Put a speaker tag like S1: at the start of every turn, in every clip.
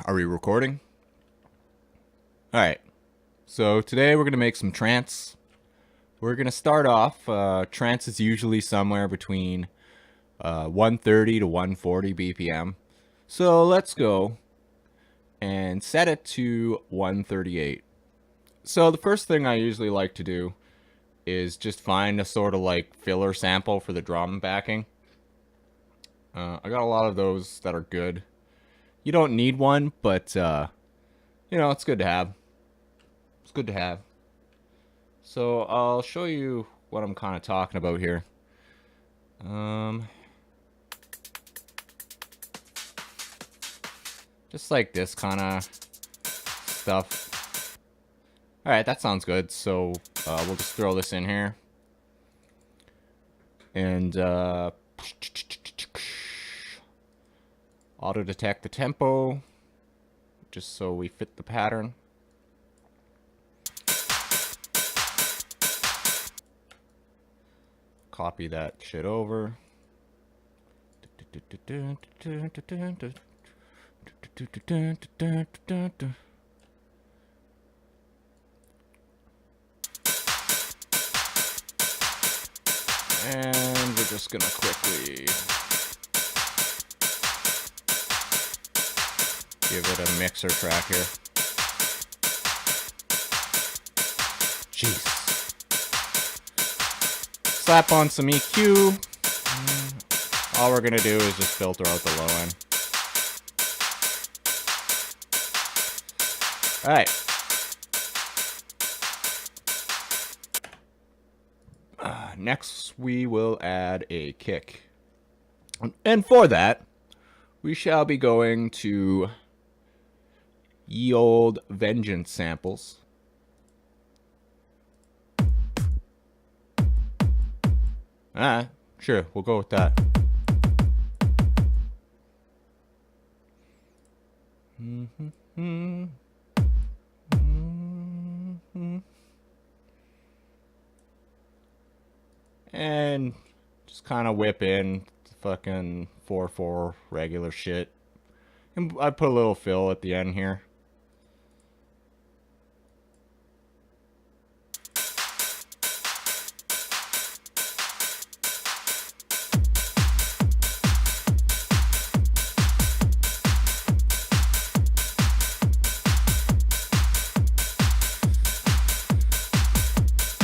S1: Are we recording? Alright, so today we're going to make some trance. We're going to start off, trance is usually somewhere between 130 to 140 BPM. So let's go and set it to 138. So the first thing I usually like to do is just find a sort of like filler sample for the drum backing. I got a lot of those that are good. You don't need one, but you know, it's good to have. It's good to have. So I'll show you what I'm kind of talking about here. Just like this kind of stuff. Alright, that sounds good. So we'll just throw this in here. And auto detect the tempo, just so we fit the pattern. Copy that shit over. And we're just gonna quickly give it a mixer track here. Jeez. Slap on some EQ. All we're gonna do is just filter out the low end. Alright. Next, we will add a kick. And for that, we shall be going to Ye Olde Vengeance samples. Sure, we'll go with that. And just kind of whip in fucking 4/4 regular shit. And I put a little fill at the end here.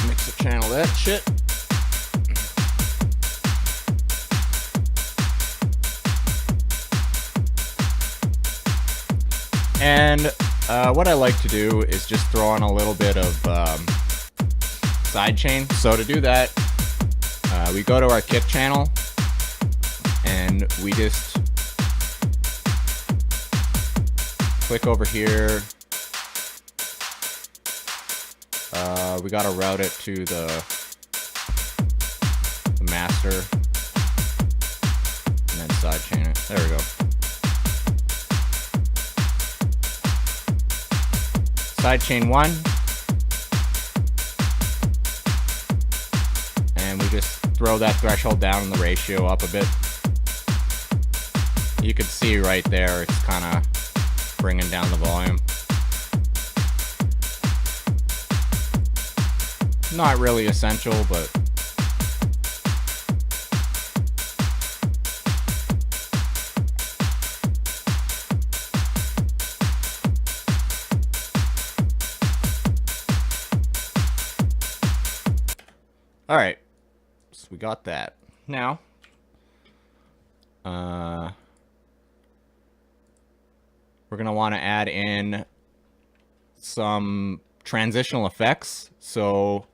S1: Mix the channel that shit. And what I like to do is just throw on a little bit of sidechain. So to do that, we go to our kick channel and we just click over here. We gotta route it to the master and then sidechain it. There we go. Sidechain 1, and we just throw that threshold down and the ratio up a bit. You can see right there it's kind of bringing down the volume. Not really essential, but alright, so we got that. Now, we're going to want to add in some transitional effects. So,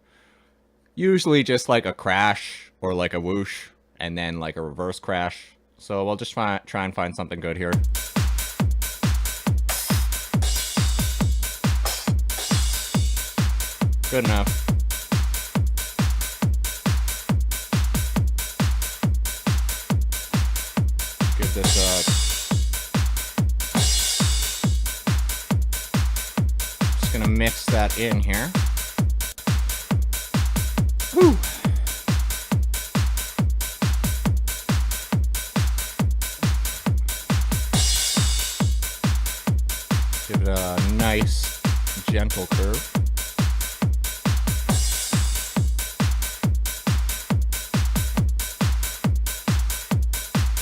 S1: usually just like a crash or like a whoosh and then like a reverse crash. So, we'll just try and find something good here. Good enough. Give this just gonna mix that in here. Whew. Give it a nice, gentle curve.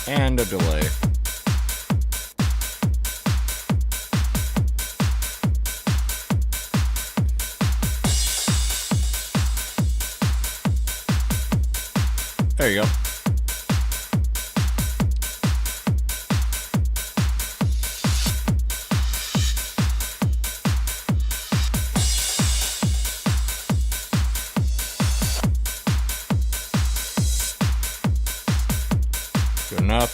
S1: And a delay. There you go. Good enough.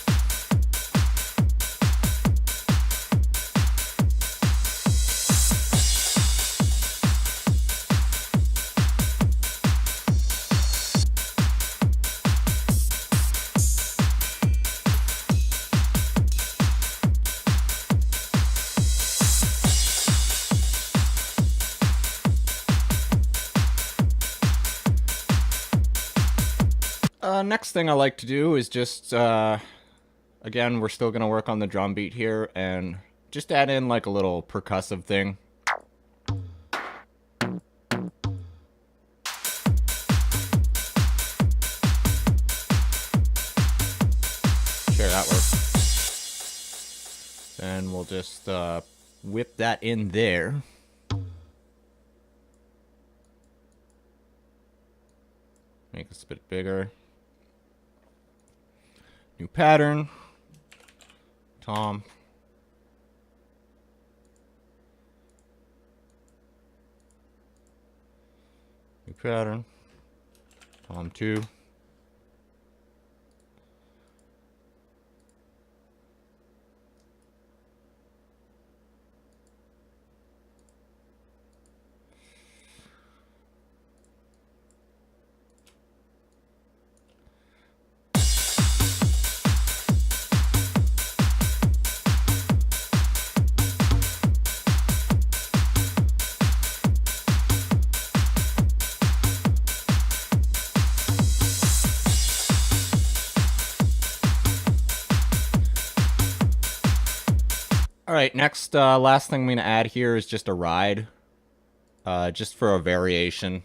S1: Next thing I like to do is just, again, we're still going to work on the drum beat here, and just add in like a little percussive thing. Sure, that works. Then we'll just whip that in there. Make this a bit bigger. New pattern. Tom. New pattern. Tom 2. Alright, next, last thing I'm going to add here is just a ride. Just for a variation.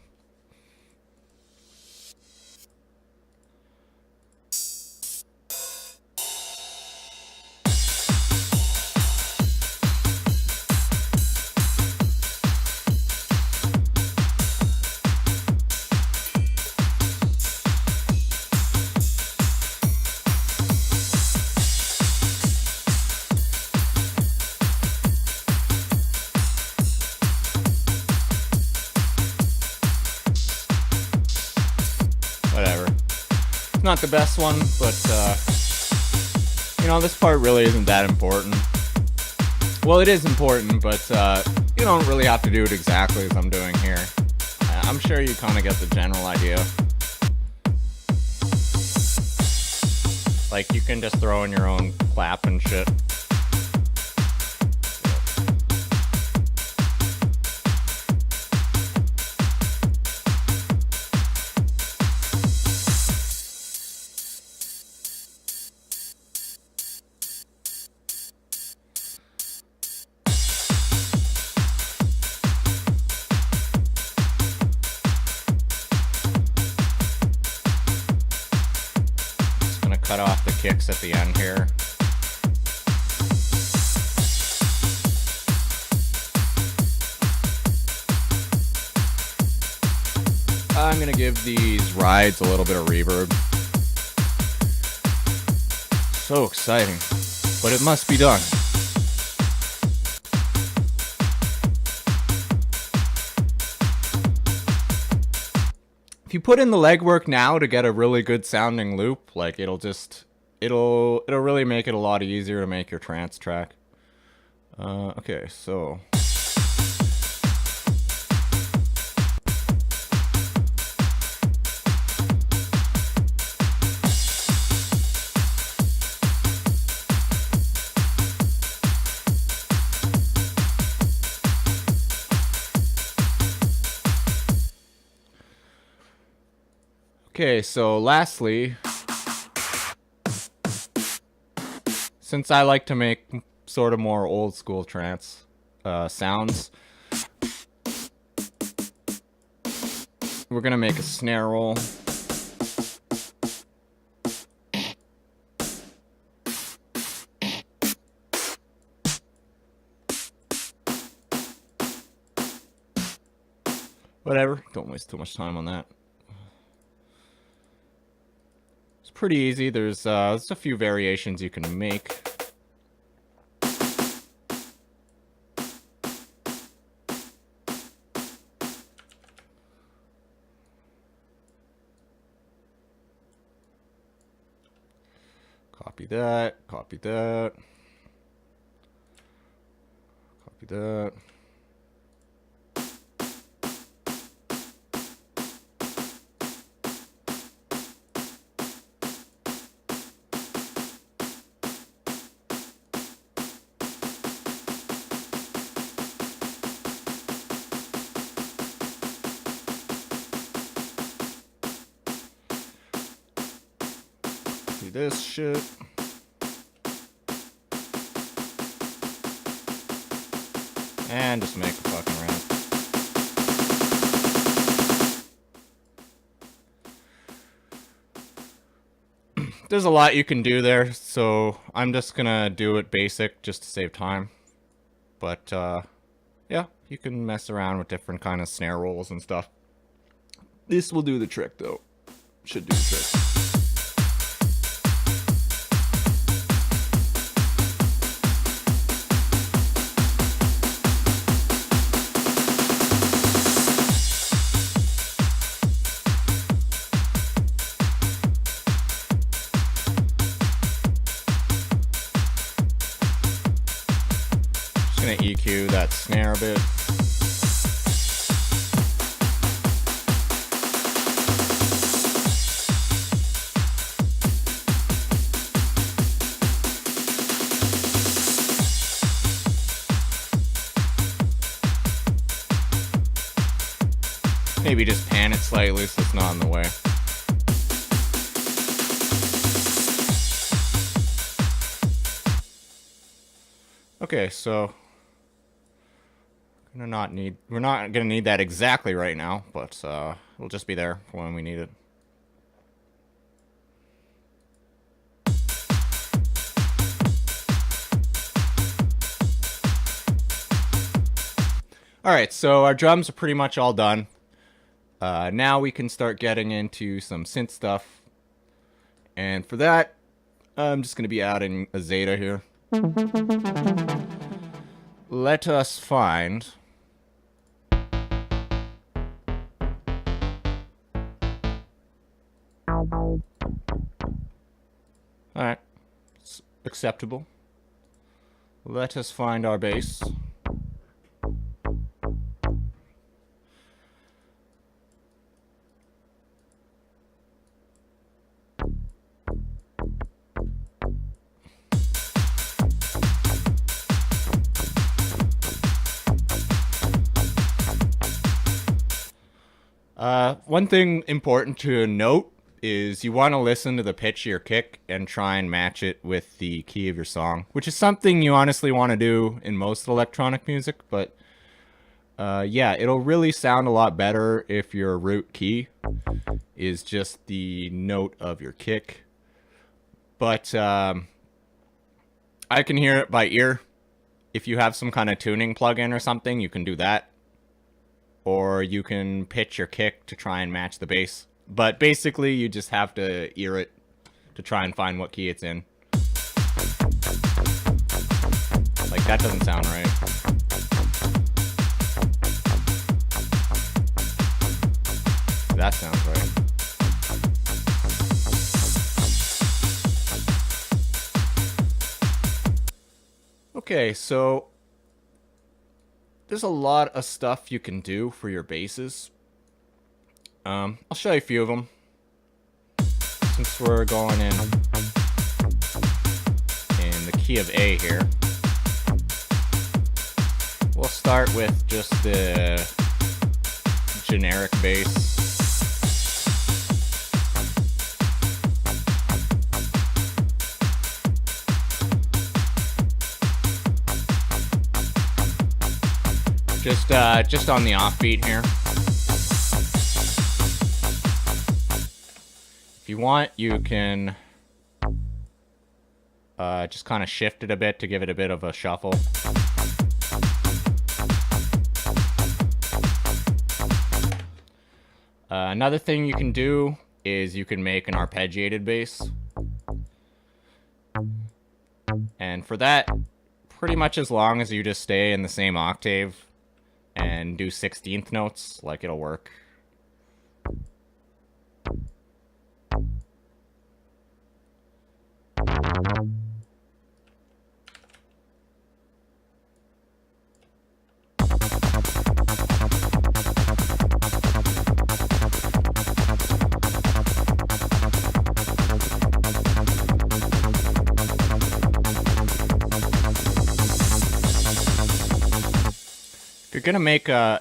S1: Whatever. It's not the best one, but, you know, this part really isn't that important. Well, it is important, but, you don't really have to do it exactly as I'm doing here. I'm sure you kind of get the general idea. Like, you can just throw in your own clap and shit. Cut off the kicks at the end here. I'm gonna give these rides a little bit of reverb. So exciting, but it must be done. If you put in the legwork now to get a really good sounding loop, like it'll really make it a lot easier to make your trance track. Okay, so lastly, since I like to make sort of more old school trance, sounds. We're gonna make a snare roll. Whatever, don't waste too much time on that. It's pretty easy. There's a few variations you can make. Copy that, copy that, copy that. Do this shit. And just make a fucking ramp. There's a lot you can do there, so I'm just gonna do it basic just to save time. But yeah, you can mess around with different kind of snare rolls and stuff. This will do the trick though. Should do the trick. Gonna EQ that snare a bit. Maybe just pan it slightly so it's not in the way. Okay, so we're not gonna need that exactly right now, but it'll just be there for when we need it. Alright, so our drums are pretty much all done. Now we can start getting into some synth stuff. And for that, I'm just gonna be adding a Zeta here. Let us find alright, it's acceptable. Let us find our bass. One thing important to note is you want to listen to the pitch of your kick and try and match it with the key of your song, which is something you honestly want to do in most electronic music, but yeah, it'll really sound a lot better if your root key is just the note of your kick. But I can hear it by ear. If you have some kind of tuning plugin or something, you can do that. Or you can pitch your kick to try and match the bass. But basically, you just have to ear it to try and find what key it's in. Like, that doesn't sound right. That sounds right. Okay, so there's a lot of stuff you can do for your basses. I'll show you a few of them. Since we're going in the key of A here, we'll start with just the generic bass. Just on the offbeat here. If you want, you can just kind of shift it a bit to give it a bit of a shuffle. Another thing you can do is you can make an arpeggiated bass. And for that, pretty much as long as you just stay in the same octave and do 16th notes, like, it'll work.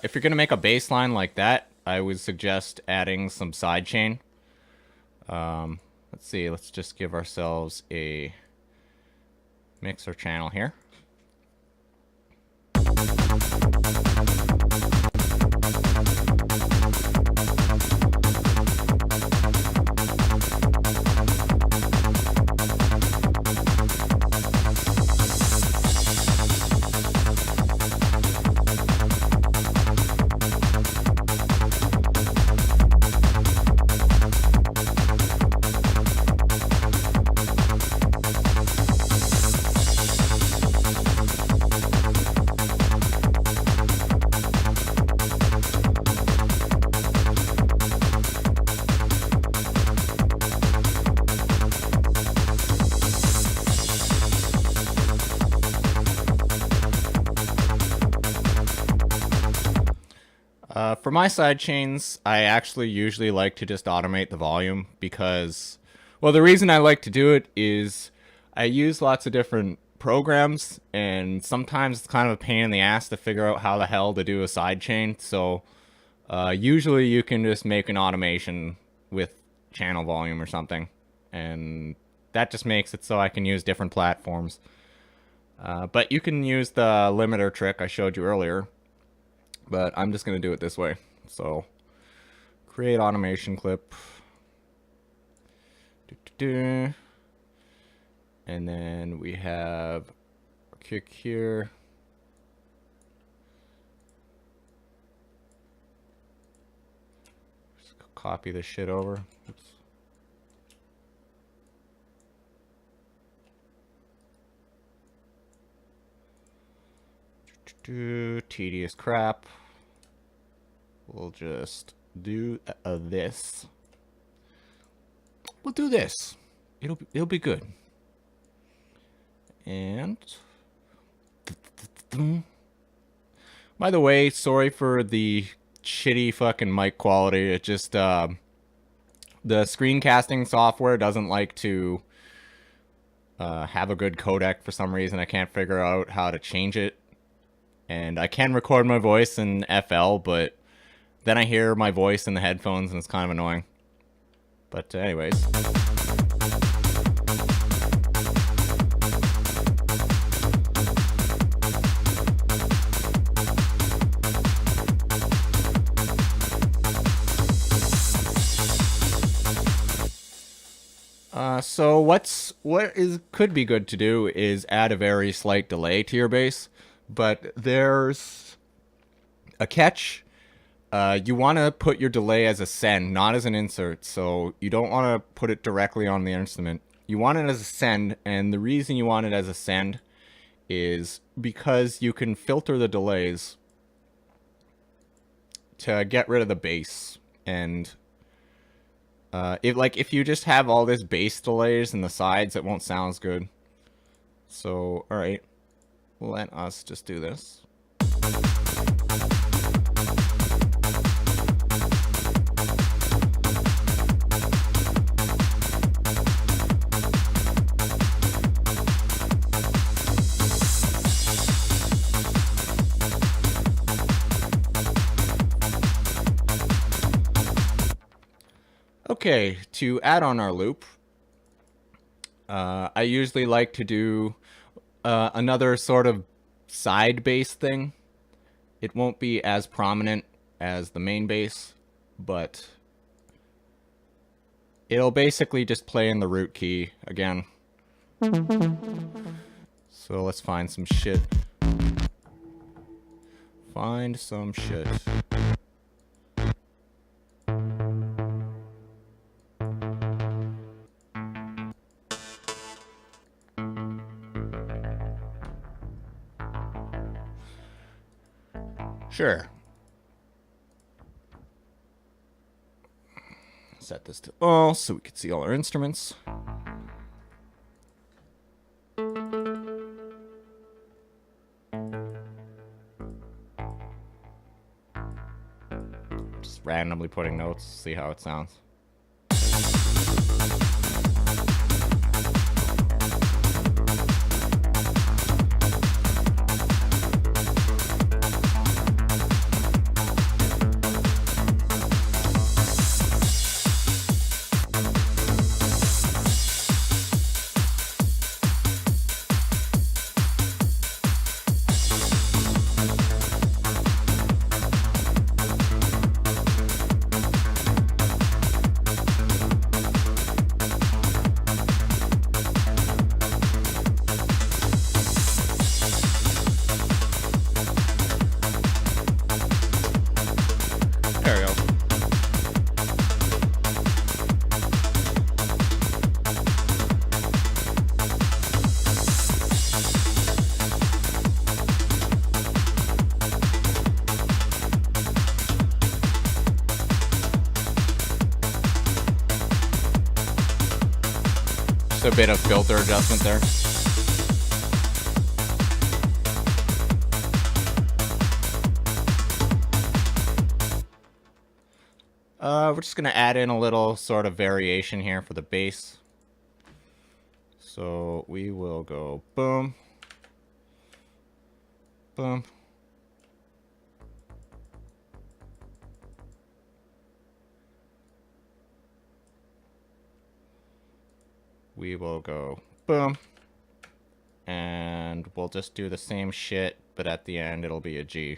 S1: If you're gonna make a bass line like that, I would suggest adding some sidechain. Let's see. Let's just give ourselves a mixer channel here. For my side chains, I actually usually like to just automate the volume because, well, the reason I like to do it is I use lots of different programs, and sometimes it's kind of a pain in the ass to figure out how the hell to do a side chain. So usually you can just make an automation with channel volume or something, and that just makes it so I can use different platforms. But you can use the limiter trick I showed you earlier. But I'm just going to do it this way. So, create automation clip. And then we have a kick here. Just copy this shit over. Oops. Tedious crap. We'll just do this. We'll do this. It'll be good. And by the way, sorry for the shitty fucking mic quality. It just the screencasting software doesn't like to have a good codec for some reason. I can't figure out how to change it. And I can record my voice in FL, but then I hear my voice in the headphones and it's kind of annoying. But anyways. So could be good to do is add a very slight delay to your bass, but there's a catch. You want to put your delay as a send, not as an insert. So you don't want to put it directly on the instrument. You want it as a send, and the reason you want it as a send is because you can filter the delays to get rid of the bass. And if you just have all this bass delays in the sides, it won't sound as good. So, all right, let us just do this. Okay, to add on our loop, I usually like to do another sort of side bass thing. It won't be as prominent as the main bass, but it'll basically just play in the root key again. So let's find some shit. Find some shit. Sure. Set this to all so we can see all our instruments. Just randomly putting notes, see how it sounds. There we go. Just a bit of filter adjustment there. We're just going to add in a little sort of variation here for the bass. So we will go boom, boom. We will go boom. And we'll just do the same shit, but at the end it'll be a G.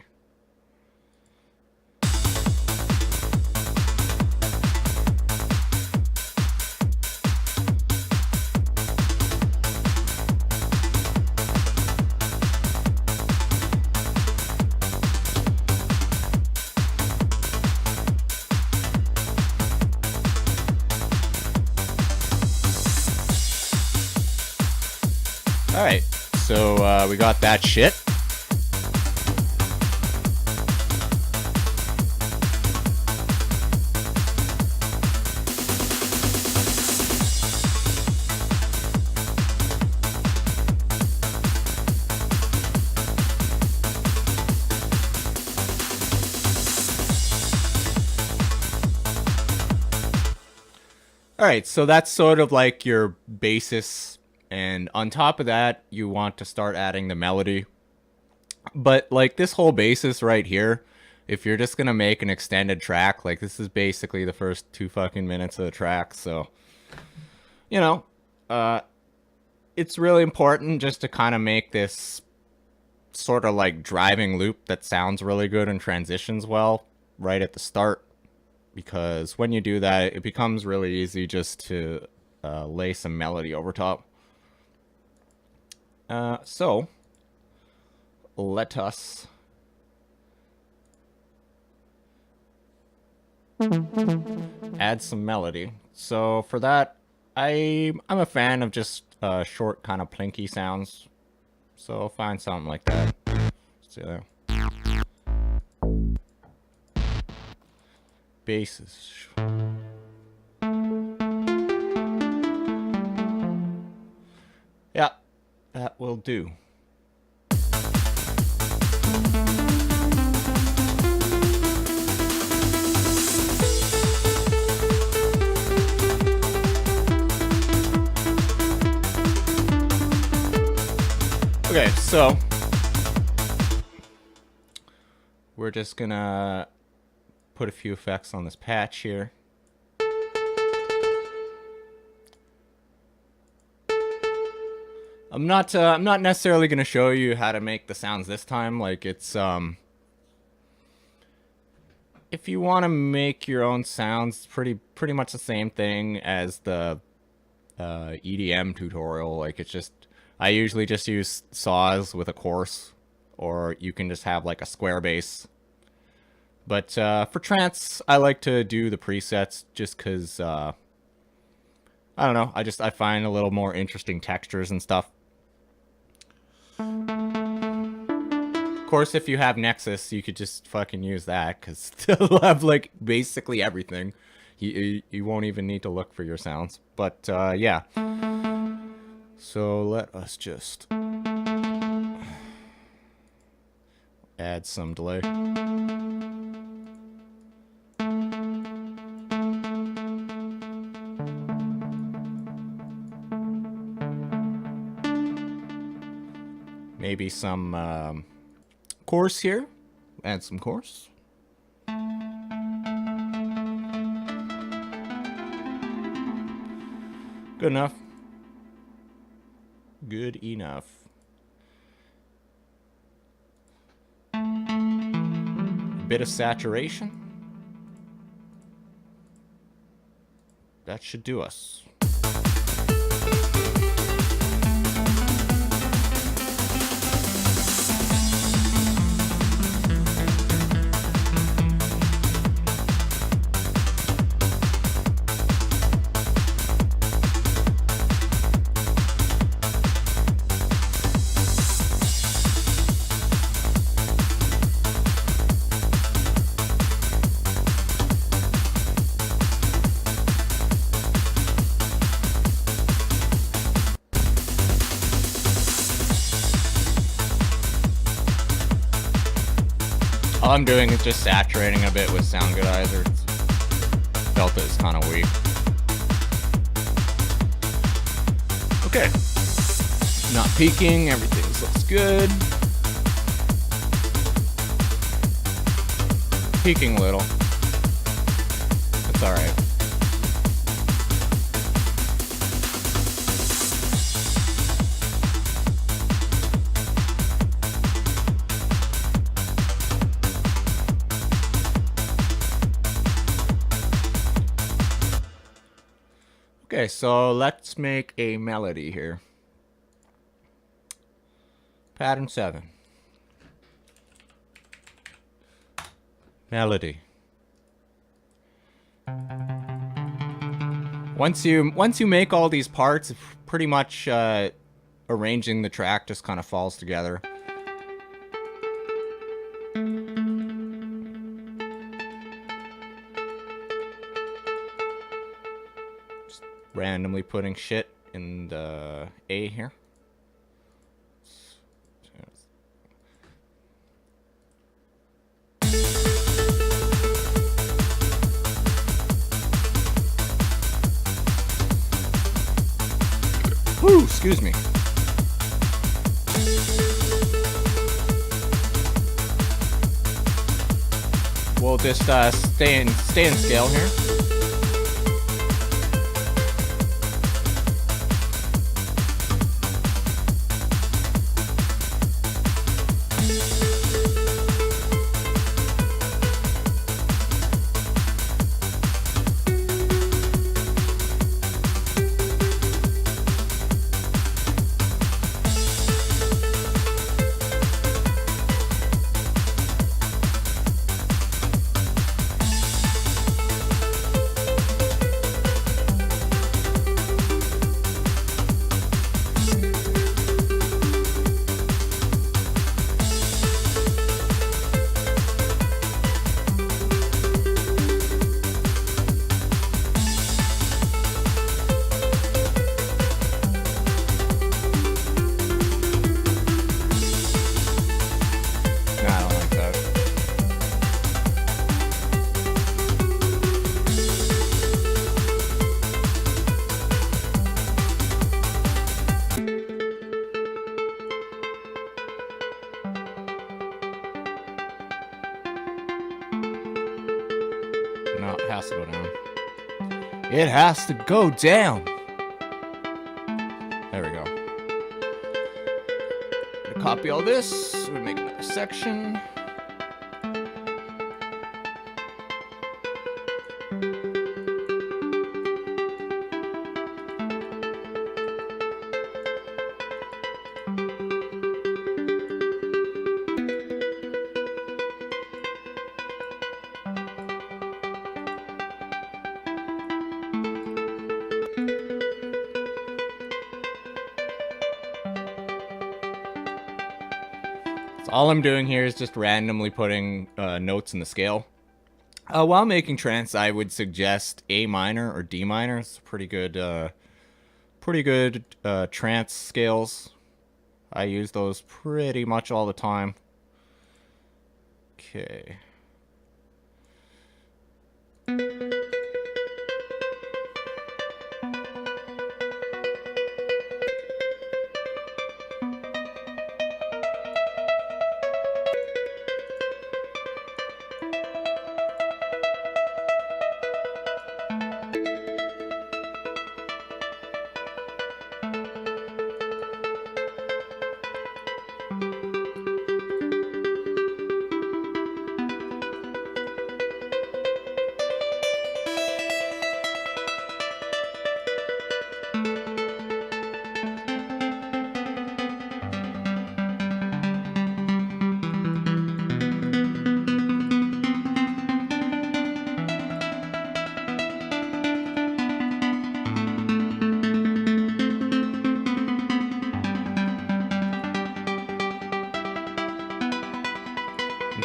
S1: Alright, so we got that shit. Alright, so that's sort of like your basis. And on top of that, you want to start adding the melody. But like this whole basis right here, if you're just going to make an extended track, like this is basically the first 2 fucking minutes of the track. So, you know, it's really important just to kind of make this sort of like driving loop that sounds really good and transitions well right at the start. Because when you do that, it becomes really easy just to lay some melody over top. So let us add some melody. So for that, I'm a fan of just short kind of plinky sounds. So I'll find something like that. Let's see there. Basses. Yeah. That will do. Okay, so we're just gonna put a few effects on this patch here. I'm not necessarily going to show you how to make the sounds this time. Like it's if you want to make your own sounds, pretty much the same thing as the EDM tutorial. Like, it's just, I usually just use saws with a course, or you can just have like a square bass. But for trance, I like to do the presets just because, I don't know, I find a little more interesting textures and stuff. Of course, if you have Nexus, you could just fucking use that, because they'll have like basically everything. You won't even need to look for your sounds. But yeah. So let us just add some delay. Maybe some chorus here. Add some chorus. Good enough. Good enough. A bit of saturation. That should do us. All I'm doing is just saturating a bit with Sound Goodizer. Felt it was kind of weak. Okay. Not peaking, everything looks good. Peaking a little. That's alright. Okay, so let's make a melody here. Pattern 7. Melody. Once you make all these parts, pretty much arranging the track just kind of falls together. Randomly putting shit in the A here. Whew, excuse me. We'll just stay in scale here. No, it has to go down. It has to go down. There we go. Gonna copy all this. We make another section. So all I'm doing here is just randomly putting notes in the scale. While making trance, I would suggest A minor or D minor. It's pretty good trance scales. I use those pretty much all the time. Okay.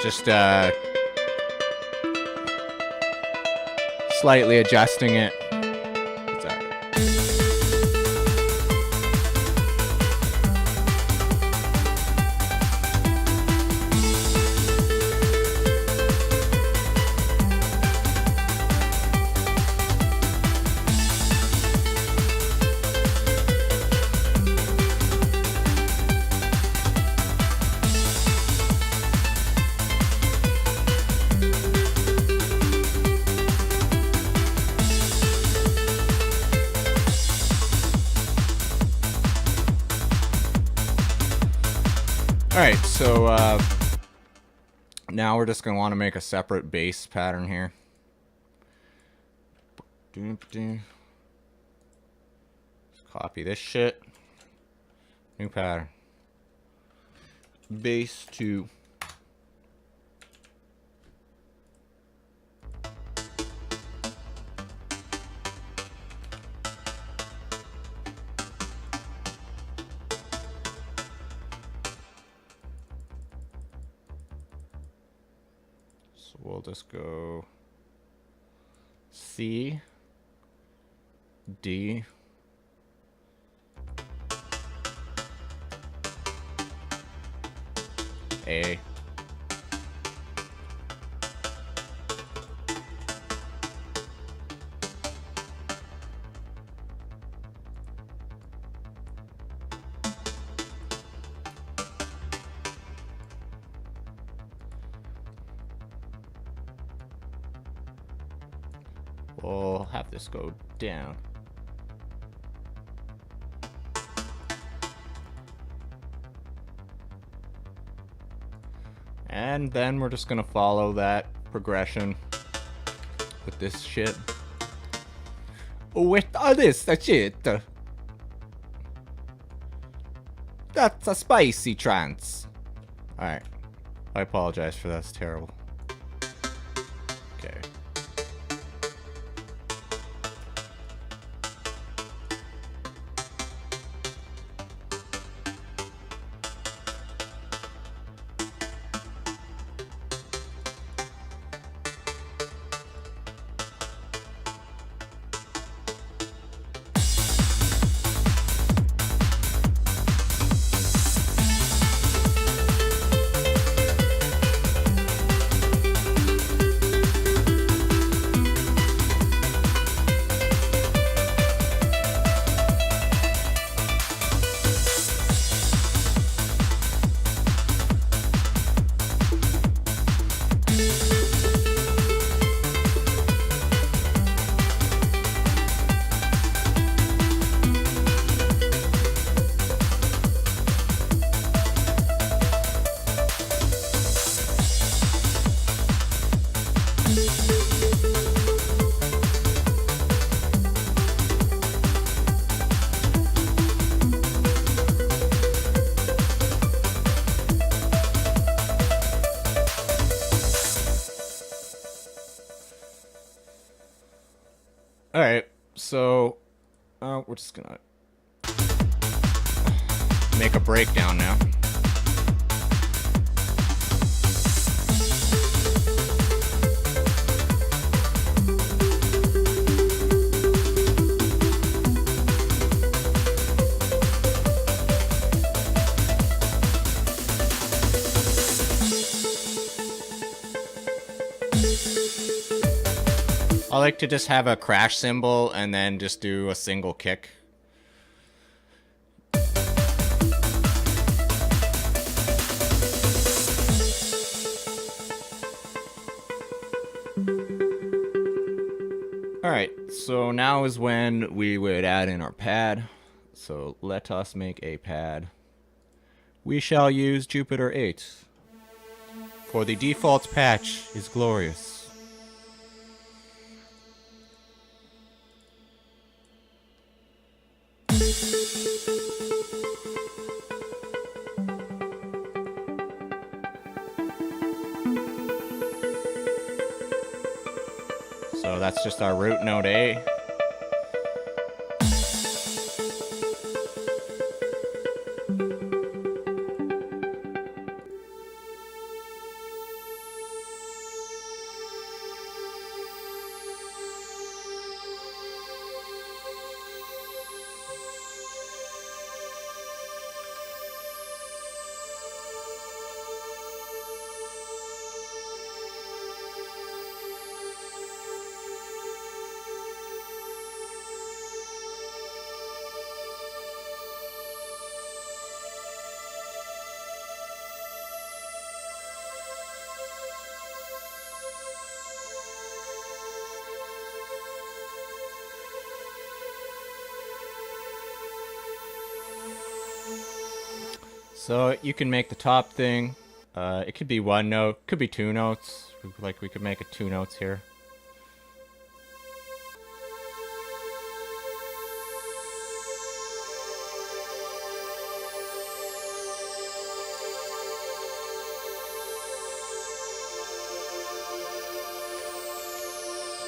S1: Just slightly adjusting it. What's that? Alright, so now we're just going to want to make a separate bass pattern here. Just copy this shit. New pattern. Bass 2. So we'll just go C, D, A, we'll have this go down. And then we're just gonna follow that progression with this shit. With all this shit. That's a spicy trance. Alright. I apologize for that. It's terrible. Okay. Alright, so we're just gonna make a breakdown now. I like to just have a crash cymbal and then just do a single kick. Alright, so now is when we would add in our pad. So let us make a pad. We shall use Jupiter 8. For the default patch is glorious. So that's just our root node A. So you can make the top thing. It could be one note, could be two notes. Like we could make it two notes here.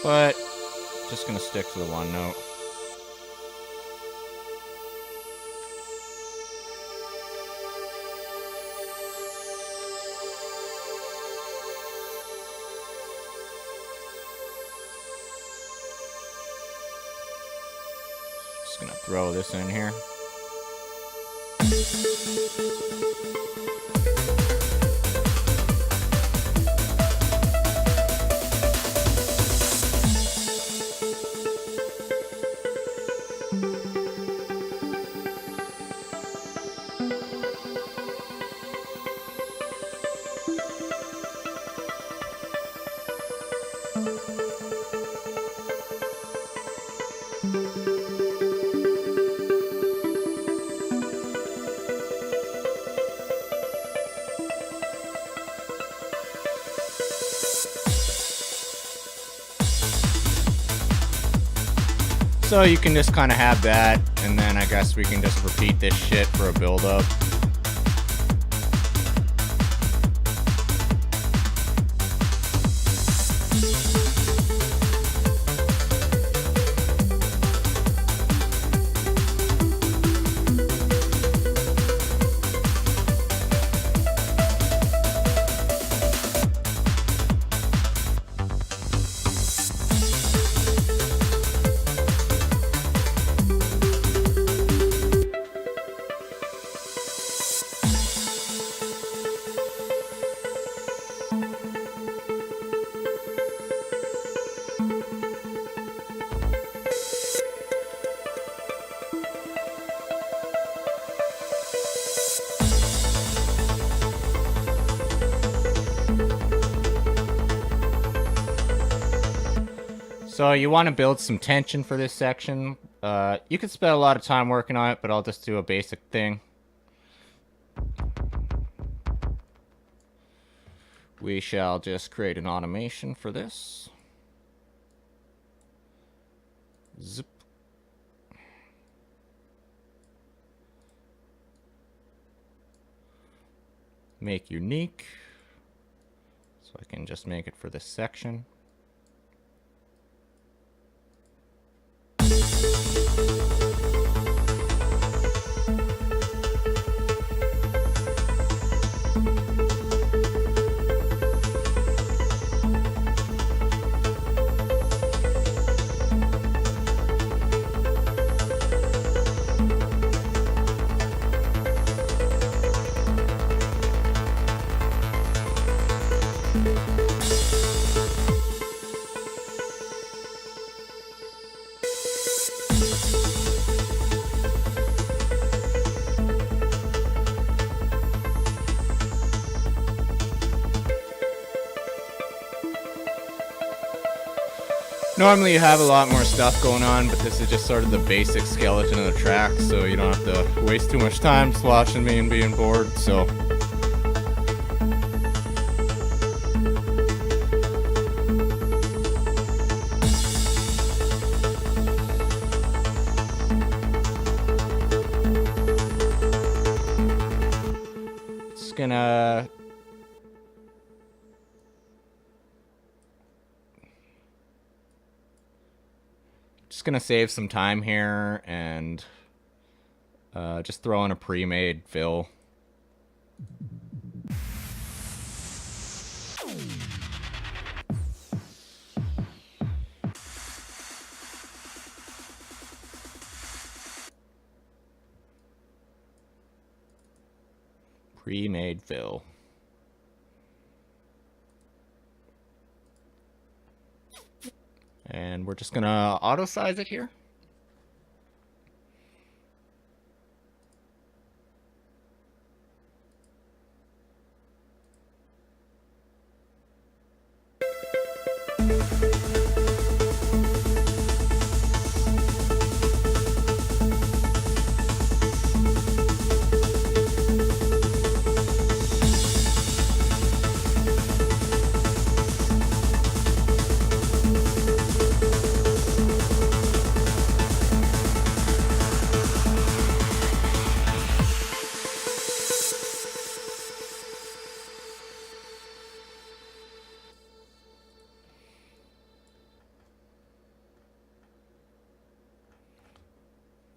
S1: But just gonna stick to the one note. Just gonna throw this in here. So you can just kind of have that, and then I guess we can just repeat this shit for a build-up. So you want to build some tension for this section. You could spend a lot of time working on it, but I'll just do a basic thing. We shall just create an automation for this. Zip. Make unique. So I can just make it for this section. Normally you have a lot more stuff going on, but this is just sort of the basic skeleton of the track, so you don't have to waste too much time just watching me and being bored, so... Just gonna save some time here and just throw in a pre-made fill. Pre-made fill. And we're just gonna auto size it here.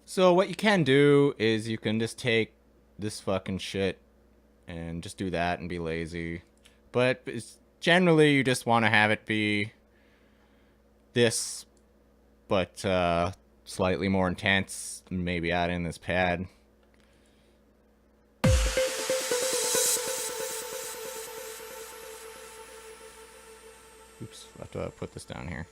S1: So what you can do is you can just take this fucking shit and just do that and be lazy. But generally you just want to have it be this, but slightly more intense. Maybe add in this pad. Oops, I have to put this down here.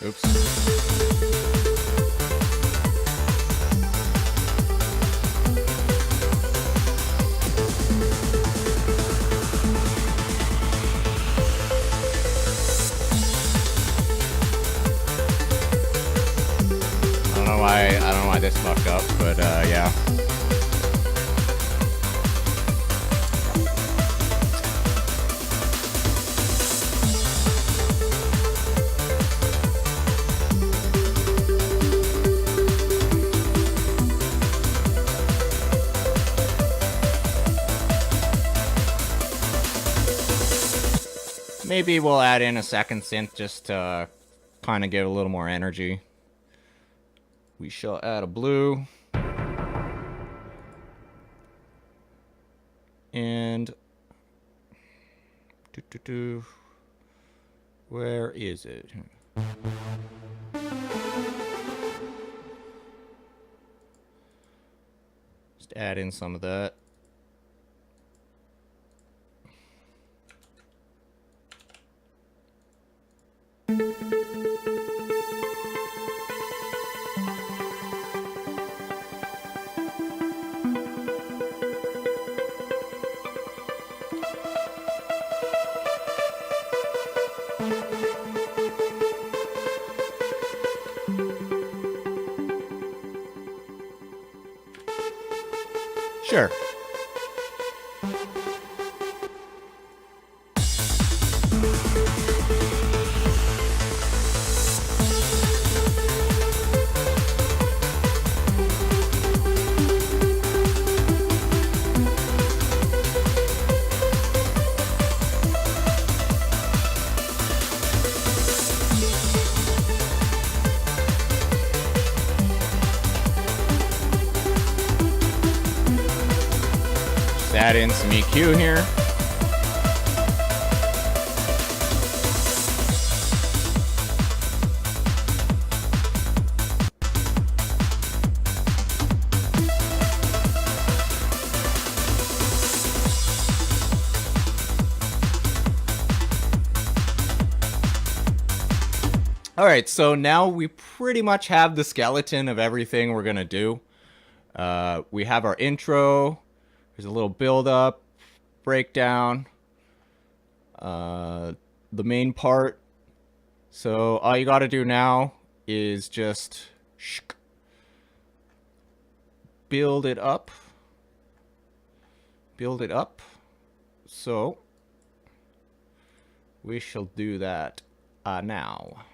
S1: Oops. I don't know why this fucked up, but yeah. Maybe we'll add in a second synth just to kind of give a little more energy. We shall add a blue. And where is it? Just add in some of that. Sure. Add in some EQ here. Alright, so now we pretty much have the skeleton of everything we're gonna do. We have our intro. There's a little build-up, breakdown, the main part. So all you gotta do now is just build it up. Build it up. So we shall do that now.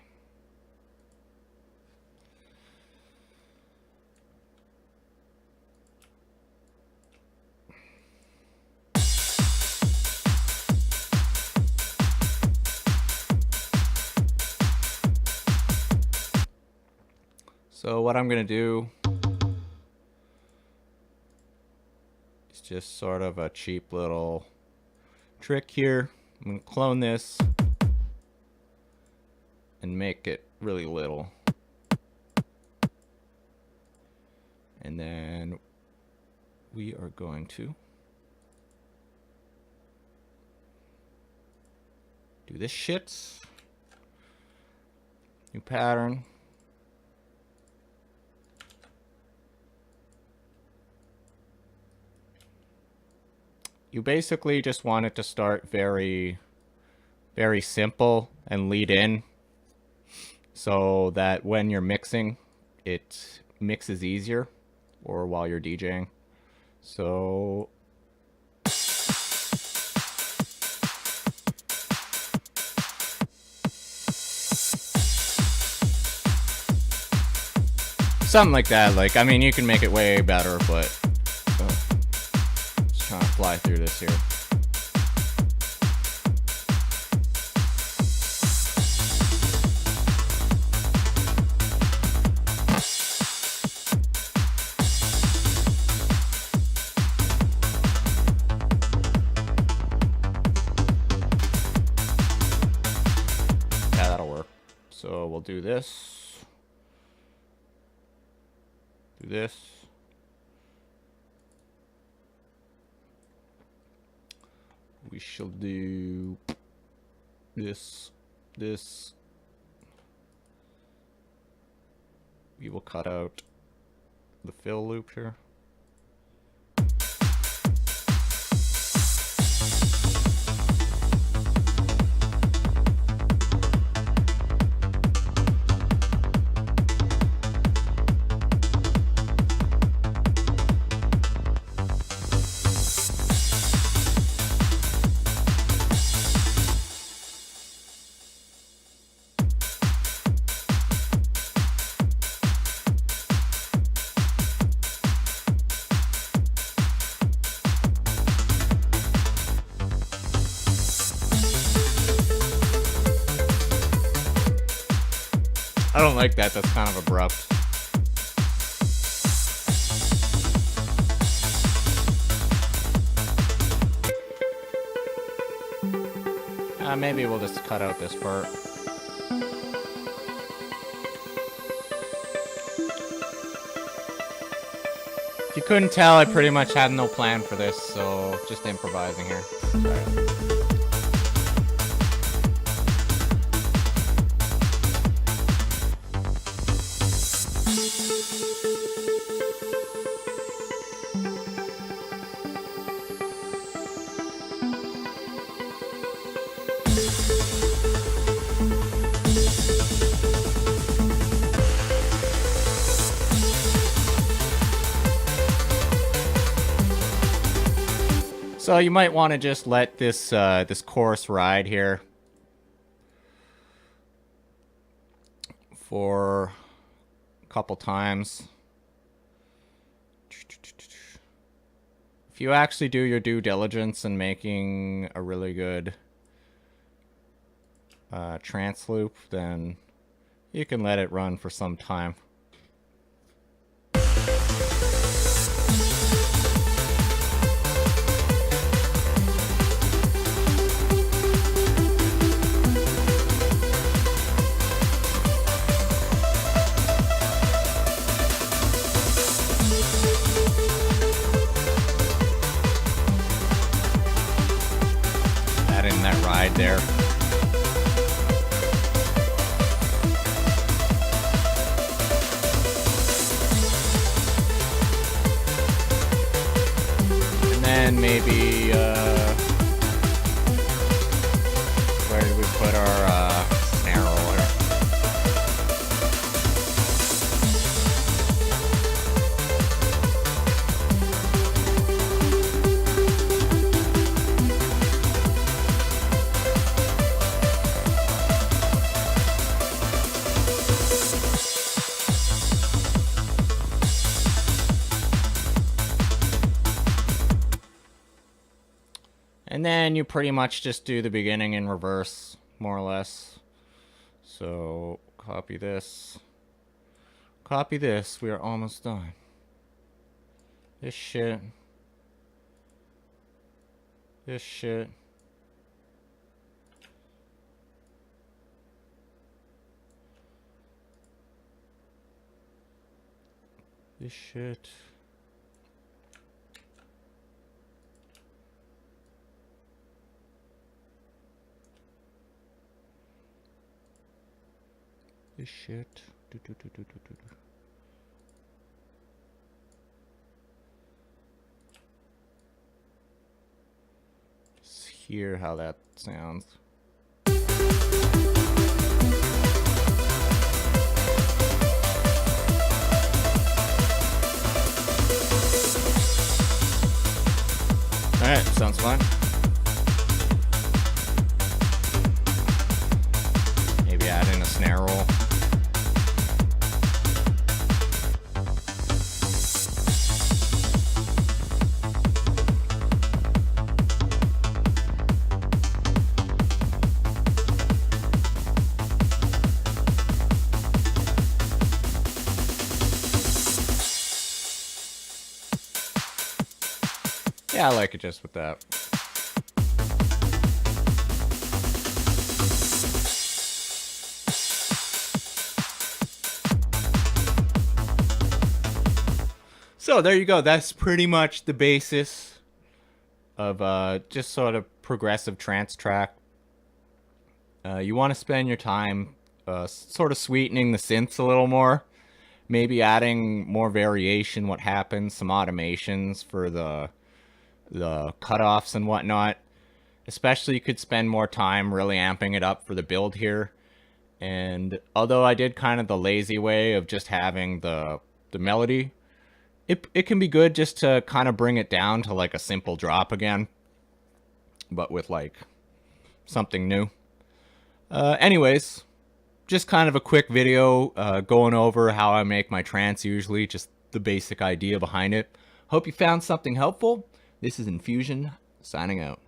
S1: So what I'm gonna do is just sort of a cheap little trick here. I'm gonna clone this and make it really little. And then we are going to do this shit. New pattern. You basically just want it to start very, very simple and lead in so that when you're mixing, it mixes easier, or while you're DJing. So something like that. Like, I mean, you can make it way better, but just trying to fly through this here. Yeah, that'll work. So we'll do this. Do this. We shall do this. We will cut out the fill loop here. I don't like that. That's kind of abrupt. Maybe we'll just cut out this part. If you couldn't tell, I pretty much had no plan for this, so just improvising here. Sorry. So you might want to just let this this chorus ride here for a couple times. If you actually do your due diligence in making a really good trance loop, then you can let it run for some time. Add in that ride there. then maybe, where did we put our, snare roller? And then you pretty much just do the beginning in reverse, more or less. So, copy this. Copy this. We are almost done. This shit. This shit. This shit. This shit. Just hear how that sounds. Alright, sounds fine. Maybe add in a snare roll. Yeah, I like it just with that. So there you go. That's pretty much the basis of just sort of progressive trance track. You want to spend your time sort of sweetening the synths a little more. Maybe adding more variation, what happens, some automations for the cutoffs and whatnot. Especially, you could spend more time really amping it up for the build here. And although I did kind of the lazy way of just having the melody, it can be good just to kind of bring it down to like a simple drop again, but with like something new. Anyways, just kind of a quick video going over how I make my trance usually, just the basic idea behind it. Hope you found something helpful. This is Infusion, signing out.